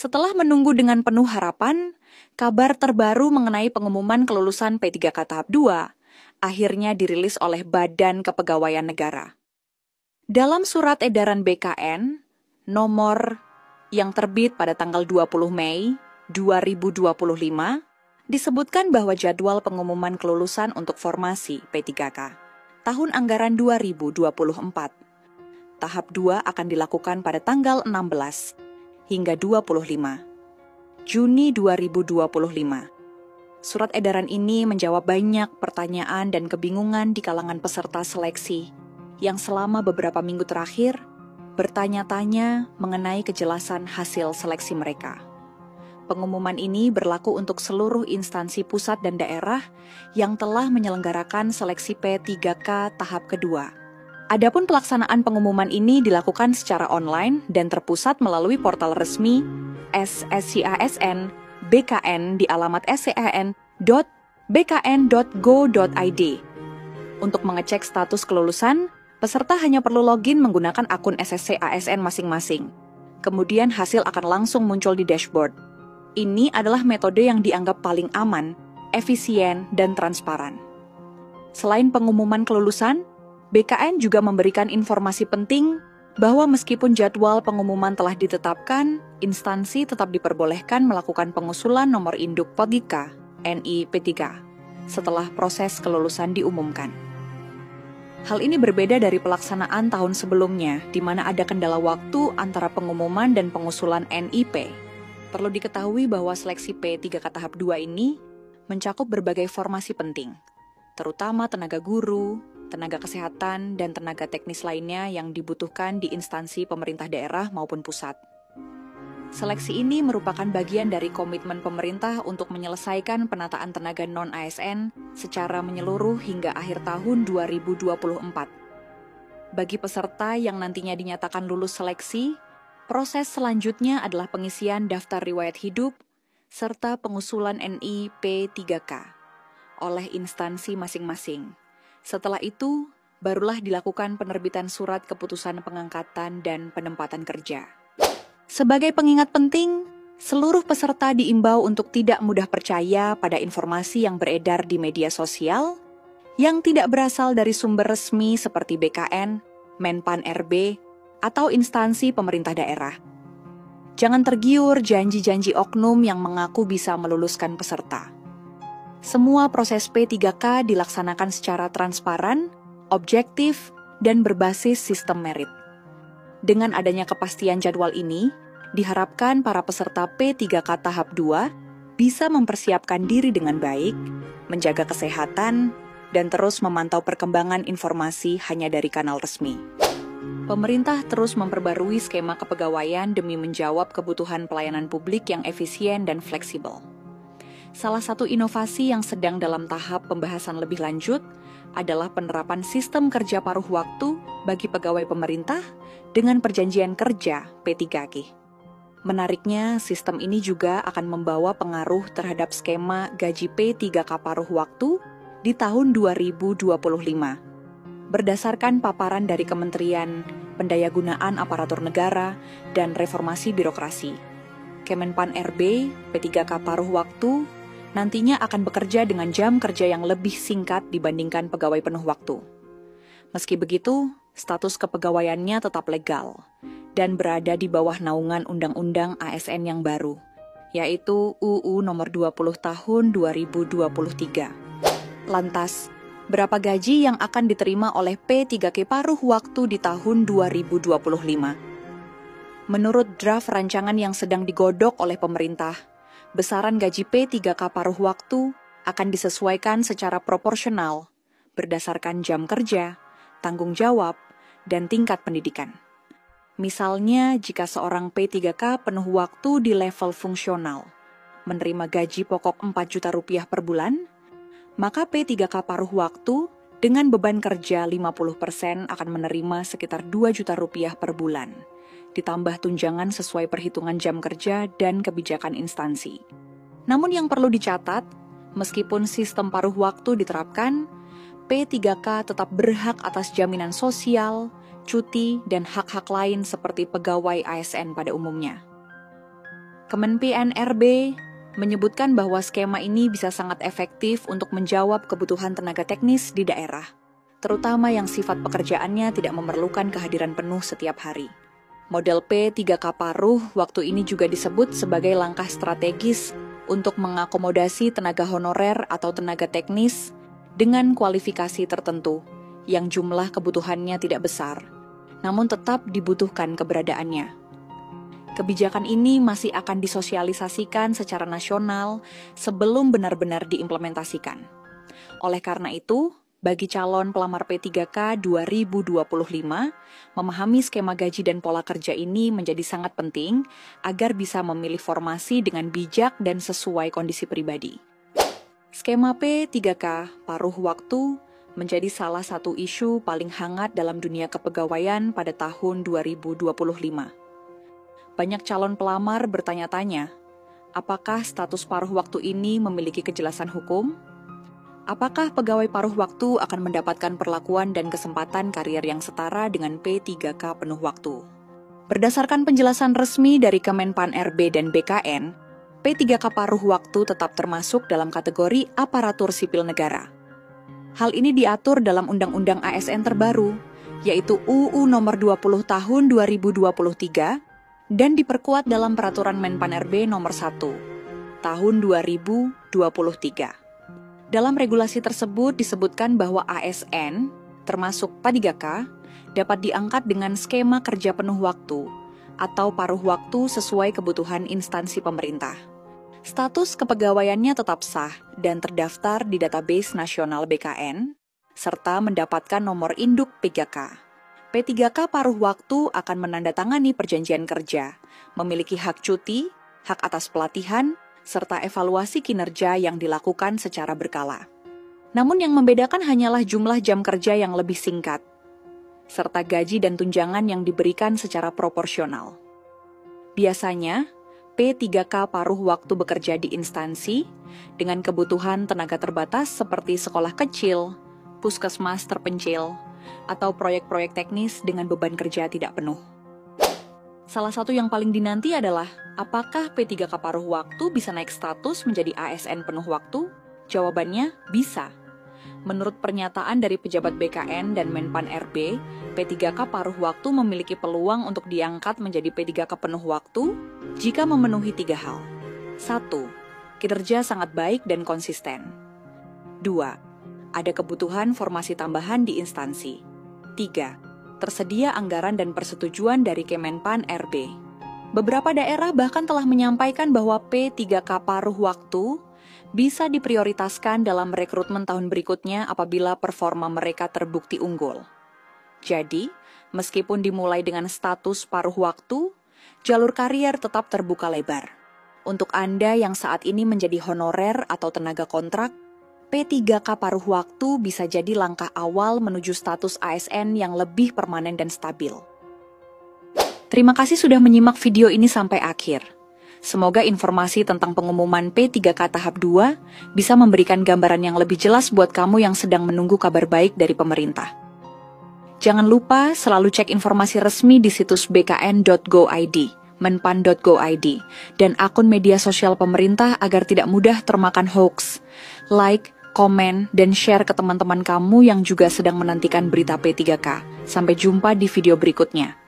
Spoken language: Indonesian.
Setelah menunggu dengan penuh harapan, kabar terbaru mengenai pengumuman kelulusan P3K tahap 2 akhirnya dirilis oleh Badan Kepegawaian Negara. Dalam surat edaran BKN, nomor yang terbit pada tanggal 20 Mei 2025, disebutkan bahwa jadwal pengumuman kelulusan untuk formasi P3K tahun anggaran 2024. Tahap 2 akan dilakukan pada tanggal 16 hingga 25 Juni 2025. Surat edaran ini menjawab banyak pertanyaan dan kebingungan di kalangan peserta seleksi yang selama beberapa minggu terakhir bertanya-tanya mengenai kejelasan hasil seleksi mereka. Pengumuman ini berlaku untuk seluruh instansi pusat dan daerah yang telah menyelenggarakan seleksi P3K tahap kedua. Adapun pelaksanaan pengumuman ini dilakukan secara online dan terpusat melalui portal resmi SSCASN BKN di alamat scan.bkn.go.id. Untuk mengecek status kelulusan, peserta hanya perlu login menggunakan akun SSCASN masing-masing. Kemudian hasil akan langsung muncul di dashboard. Ini adalah metode yang dianggap paling aman, efisien, dan transparan. Selain pengumuman kelulusan, BKN juga memberikan informasi penting bahwa meskipun jadwal pengumuman telah ditetapkan, instansi tetap diperbolehkan melakukan pengusulan nomor induk PODIKA NI-P3 setelah proses kelulusan diumumkan. Hal ini berbeda dari pelaksanaan tahun sebelumnya, di mana ada kendala waktu antara pengumuman dan pengusulan NIP. Perlu diketahui bahwa seleksi P3K tahap 2 ini mencakup berbagai formasi penting, terutama tenaga guru, tenaga kesehatan, dan tenaga teknis lainnya yang dibutuhkan di instansi pemerintah daerah maupun pusat. Seleksi ini merupakan bagian dari komitmen pemerintah untuk menyelesaikan penataan tenaga non-ASN secara menyeluruh hingga akhir tahun 2024. Bagi peserta yang nantinya dinyatakan lulus seleksi, proses selanjutnya adalah pengisian daftar riwayat hidup serta pengusulan NI P3K oleh instansi masing-masing. Setelah itu, barulah dilakukan penerbitan surat keputusan pengangkatan dan penempatan kerja. Sebagai pengingat penting, seluruh peserta diimbau untuk tidak mudah percaya pada informasi yang beredar di media sosial yang tidak berasal dari sumber resmi seperti BKN, Menpan RB, atau instansi pemerintah daerah. Jangan tergiur janji-janji oknum yang mengaku bisa meluluskan peserta. Semua proses P3K dilaksanakan secara transparan, objektif, dan berbasis sistem merit. Dengan adanya kepastian jadwal ini, diharapkan para peserta P3K tahap 2 bisa mempersiapkan diri dengan baik, menjaga kesehatan, dan terus memantau perkembangan informasi hanya dari kanal resmi. Pemerintah terus memperbarui skema kepegawaian demi menjawab kebutuhan pelayanan publik yang efisien dan fleksibel. Salah satu inovasi yang sedang dalam tahap pembahasan lebih lanjut adalah penerapan sistem kerja paruh waktu bagi pegawai pemerintah dengan perjanjian kerja P3K. Menariknya, sistem ini juga akan membawa pengaruh terhadap skema gaji P3K paruh waktu di tahun 2025. Berdasarkan paparan dari Kementerian Pendayagunaan Aparatur Negara dan Reformasi Birokrasi, Kemenpan RB, P3K paruh waktu nantinya akan bekerja dengan jam kerja yang lebih singkat dibandingkan pegawai penuh waktu. Meski begitu, status kepegawaiannya tetap legal dan berada di bawah naungan Undang-Undang ASN yang baru, yaitu UU Nomor 20 Tahun 2023. Lantas, berapa gaji yang akan diterima oleh P3K paruh waktu di tahun 2025? Menurut draft rancangan yang sedang digodok oleh pemerintah, besaran gaji P3K paruh waktu akan disesuaikan secara proporsional berdasarkan jam kerja, tanggung jawab, dan tingkat pendidikan. Misalnya, jika seorang P3K penuh waktu di level fungsional menerima gaji pokok 4 juta rupiah per bulan, maka P3K paruh waktu dengan beban kerja 50% akan menerima sekitar 2 juta rupiah per bulan, ditambah tunjangan sesuai perhitungan jam kerja dan kebijakan instansi. Namun yang perlu dicatat, meskipun sistem paruh waktu diterapkan, P3K tetap berhak atas jaminan sosial, cuti, dan hak-hak lain seperti pegawai ASN pada umumnya. Kemen-PNRB menyebutkan bahwa skema ini bisa sangat efektif untuk menjawab kebutuhan tenaga teknis di daerah, terutama yang sifat pekerjaannya tidak memerlukan kehadiran penuh setiap hari. Model P3K paruh waktu ini juga disebut sebagai langkah strategis untuk mengakomodasi tenaga honorer atau tenaga teknis dengan kualifikasi tertentu yang jumlah kebutuhannya tidak besar, namun tetap dibutuhkan keberadaannya. Kebijakan ini masih akan disosialisasikan secara nasional sebelum benar-benar diimplementasikan. Oleh karena itu, bagi calon pelamar P3K 2025, memahami skema gaji dan pola kerja ini menjadi sangat penting agar bisa memilih formasi dengan bijak dan sesuai kondisi pribadi. Skema P3K paruh waktu menjadi salah satu isu paling hangat dalam dunia kepegawaian pada tahun 2025. Banyak calon pelamar bertanya-tanya, apakah status paruh waktu ini memiliki kejelasan hukum? Apakah pegawai paruh waktu akan mendapatkan perlakuan dan kesempatan karier yang setara dengan P3K penuh waktu? Berdasarkan penjelasan resmi dari Kemen-PAN-RB dan BKN, P3K paruh waktu tetap termasuk dalam kategori aparatur sipil negara. Hal ini diatur dalam Undang-Undang ASN terbaru, yaitu UU Nomor 20 Tahun 2023, dan diperkuat dalam Peraturan Men-PAN-RB Nomor 1 Tahun 2023. Dalam regulasi tersebut disebutkan bahwa ASN, termasuk P3K, dapat diangkat dengan skema kerja penuh waktu atau paruh waktu sesuai kebutuhan instansi pemerintah. Status kepegawaiannya tetap sah dan terdaftar di database nasional BKN, serta mendapatkan nomor induk P3K. P3K paruh waktu akan menandatangani perjanjian kerja, memiliki hak cuti, hak atas pelatihan, serta evaluasi kinerja yang dilakukan secara berkala. Namun yang membedakan hanyalah jumlah jam kerja yang lebih singkat, serta gaji dan tunjangan yang diberikan secara proporsional. Biasanya, P3K paruh waktu bekerja di instansi dengan kebutuhan tenaga terbatas seperti sekolah kecil, puskesmas terpencil, atau proyek-proyek teknis dengan beban kerja tidak penuh. Salah satu yang paling dinanti adalah, apakah P3K paruh waktu bisa naik status menjadi ASN penuh waktu? Jawabannya, bisa. Menurut pernyataan dari pejabat BKN dan Men-PAN-RB, P3K paruh waktu memiliki peluang untuk diangkat menjadi P3K penuh waktu jika memenuhi 3 hal. 1. Kinerja sangat baik dan konsisten. 2. Ada kebutuhan formasi tambahan di instansi. 3. Tersedia anggaran dan persetujuan dari Kemen-PAN-RB. Beberapa daerah bahkan telah menyampaikan bahwa P3K paruh waktu bisa diprioritaskan dalam rekrutmen tahun berikutnya apabila performa mereka terbukti unggul. Jadi, meskipun dimulai dengan status paruh waktu, jalur karier tetap terbuka lebar. Untuk Anda yang saat ini menjadi honorer atau tenaga kontrak, P3K paruh waktu bisa jadi langkah awal menuju status ASN yang lebih permanen dan stabil. Terima kasih sudah menyimak video ini sampai akhir. Semoga informasi tentang pengumuman P3K tahap 2 bisa memberikan gambaran yang lebih jelas buat kamu yang sedang menunggu kabar baik dari pemerintah. Jangan lupa selalu cek informasi resmi di situs bkn.go.id, menpan.go.id, dan akun media sosial pemerintah agar tidak mudah termakan hoax. Like, komen, dan share ke teman-teman kamu yang juga sedang menantikan berita P3K. Sampai jumpa di video berikutnya.